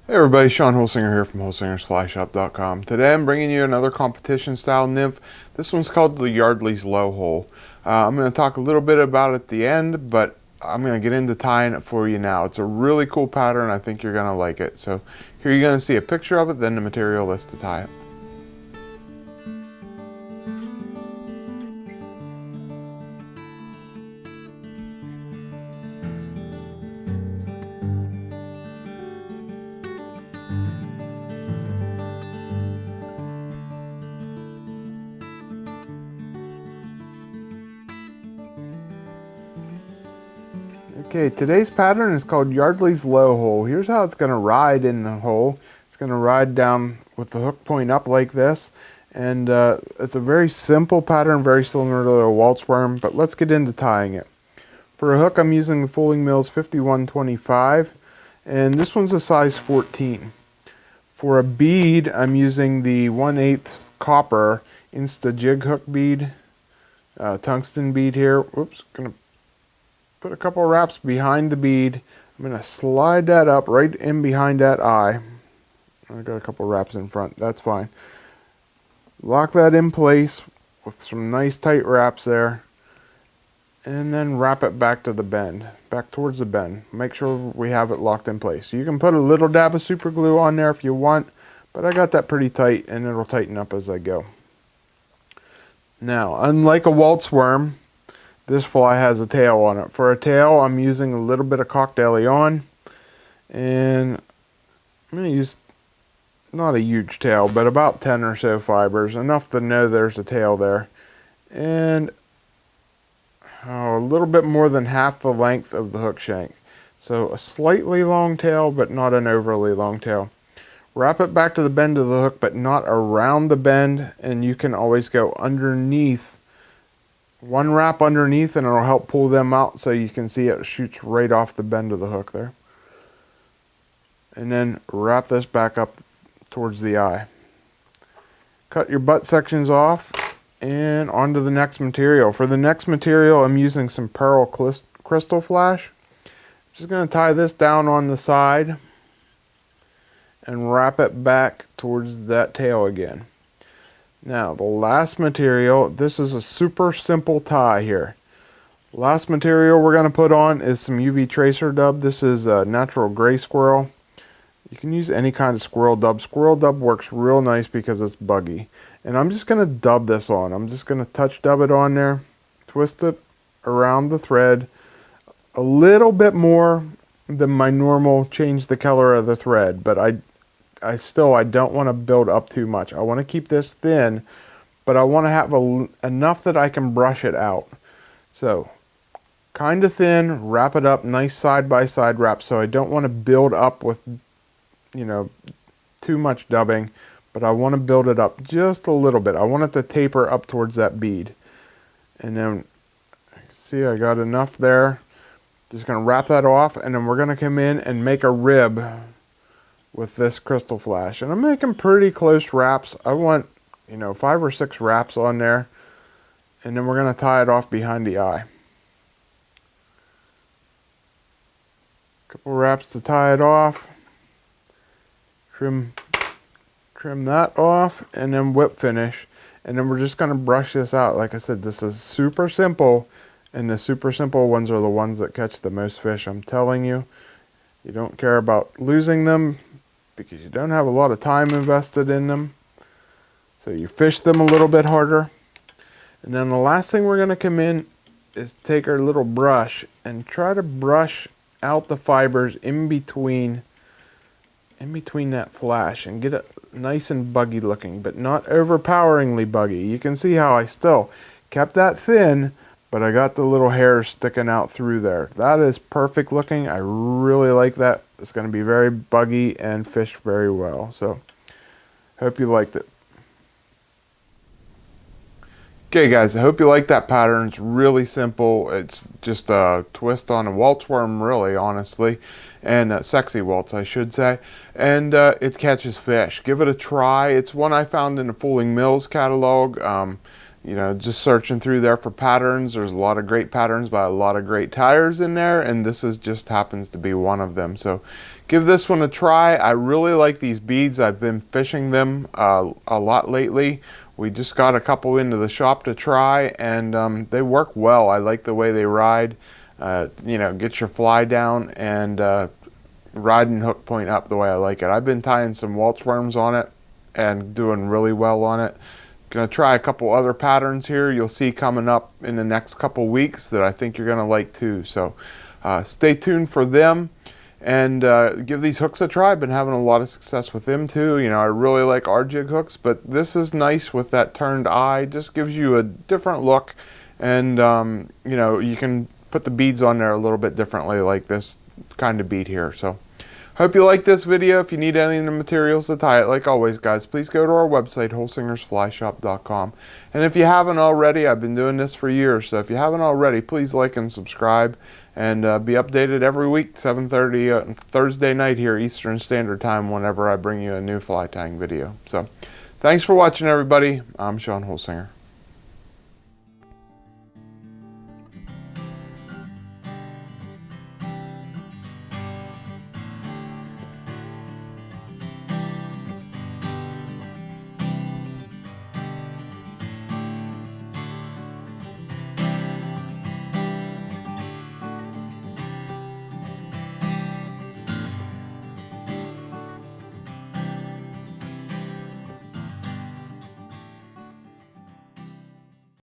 Hey everybody, Shawn Holsinger here from holsingersflyshop.com. Today I'm bringing you another competition style nymph. This one's called the Yardley's Low Hole. I'm going to talk a little bit about it at the end, but I'm going to get into tying it for you now. It's a really cool pattern. I think you're going to like it. So here you're going to see a picture of it, then the material list to tie it. Okay, today's pattern is called Yardley's Low Hole. Here's how it's going to ride in the hole. It's going to ride down with the hook point up like this. And it's a very simple pattern, very similar to a waltz worm, but let's get into tying it. For a hook, I'm using the Fooling Mills 5125, and this one's a size 14. For a bead, I'm using the 1/8 copper Insta jig hook bead, tungsten bead here. Whoops, gonna put a couple wraps behind the bead. I'm going to slide that up right in behind that eye. I got a couple wraps in front. That's fine. Lock that in place with some nice tight wraps there. And then wrap it back to the bend. Back towards the bend. Make sure we have it locked in place. You can put a little dab of super glue on there if you want. But I got that pretty tight and it'll tighten up as I go. Now, unlike a waltz worm, this fly has a tail on it. For a tail, I'm using a little bit of cocktail on, and I'm going to use not a huge tail, but about 10 or so fibers, enough to know there's a tail there, and a little bit more than half the length of the hook shank. So a slightly long tail, but not an overly long tail. Wrap it back to the bend of the hook, but not around the bend, and you can always go underneath. One wrap underneath and it'll help pull them out so you can see it shoots right off the bend of the hook there. And then wrap this back up towards the eye. Cut your butt sections off and onto the next material. For the next material, I'm using some Pearl crystal flash. Just going to tie this down on the side and wrap it back towards that tail again. Now, the last material, this is a super simple tie here. Last material we're going to put on is some UV tracer dub. This is a natural gray squirrel. You can use any kind of squirrel dub. Squirrel dub works real nice because it's buggy. And I'm just going to dub this on. I'm just going to touch dub it on there, twist it around the thread a little bit more than my normal change the color of the thread, but I don't want to build up too much. I want to keep this thin, but I want to have enough that I can brush it out. So, kind of thin, wrap it up, nice side by side wrap. So I don't want to build up with, too much dubbing, but I want to build it up just a little bit. I want it to taper up towards that bead. And then, see, I got enough there. Just going to wrap that off, and then we're going to come in and make a rib with this crystal flash. And I'm making pretty close wraps. I want, 5 or 6 wraps on there. And then we're going to tie it off behind the eye. Couple wraps to tie it off. Trim that off, and then whip finish. And then we're just going to brush this out. Like I said, this is super simple. And the super simple ones are the ones that catch the most fish. I'm telling you. You don't care about losing them, because you don't have a lot of time invested in them. So you fish them a little bit harder. And then the last thing we're going to come in is take our little brush and try to brush out the fibers in between that flash and get it nice and buggy looking, but not overpoweringly buggy. You can see how I still kept that thin, but I got the little hairs sticking out through there. That is perfect looking. I really like that. It's going to be very buggy and fish very well. So, hope you liked it. Okay guys, I hope you like that pattern. It's really simple. It's just a twist on a waltz worm, really, honestly. And Sexy Waltz, I should say. And it catches fish. Give it a try. It's one I found in the Fooling Mills catalog. Just searching through there for patterns. There's a lot of great patterns by a lot of great tires in there, and this just happens to be one of them. So give this one a try. I really like these beads. I've been fishing them a lot lately. We just got a couple into the shop to try, and they work well. I like the way they ride. You know, get your fly down and riding hook point up the way I like it. I've been tying some Waltz worms on it and doing really well on it. Gonna try a couple other patterns here you'll see coming up in the next couple weeks that I think you're gonna like too. So stay tuned for them, and give these hooks a try. I've been having a lot of success with them too. You know, I really like our jig hooks, but this is nice with that turned eye. Just gives you a different look, and you know, you can put the beads on there a little bit differently, like this kind of bead here. So hope you like this video. If you need any of the materials to tie it, like always guys, please go to our website, holsingersflyshop.com. And if you haven't already, I've been doing this for years, so if you haven't already, please like and subscribe, and be updated every week, 7:30 Thursday night here, Eastern Standard Time, whenever I bring you a new fly tying video. So thanks for watching, everybody. I'm Shawn Holsinger.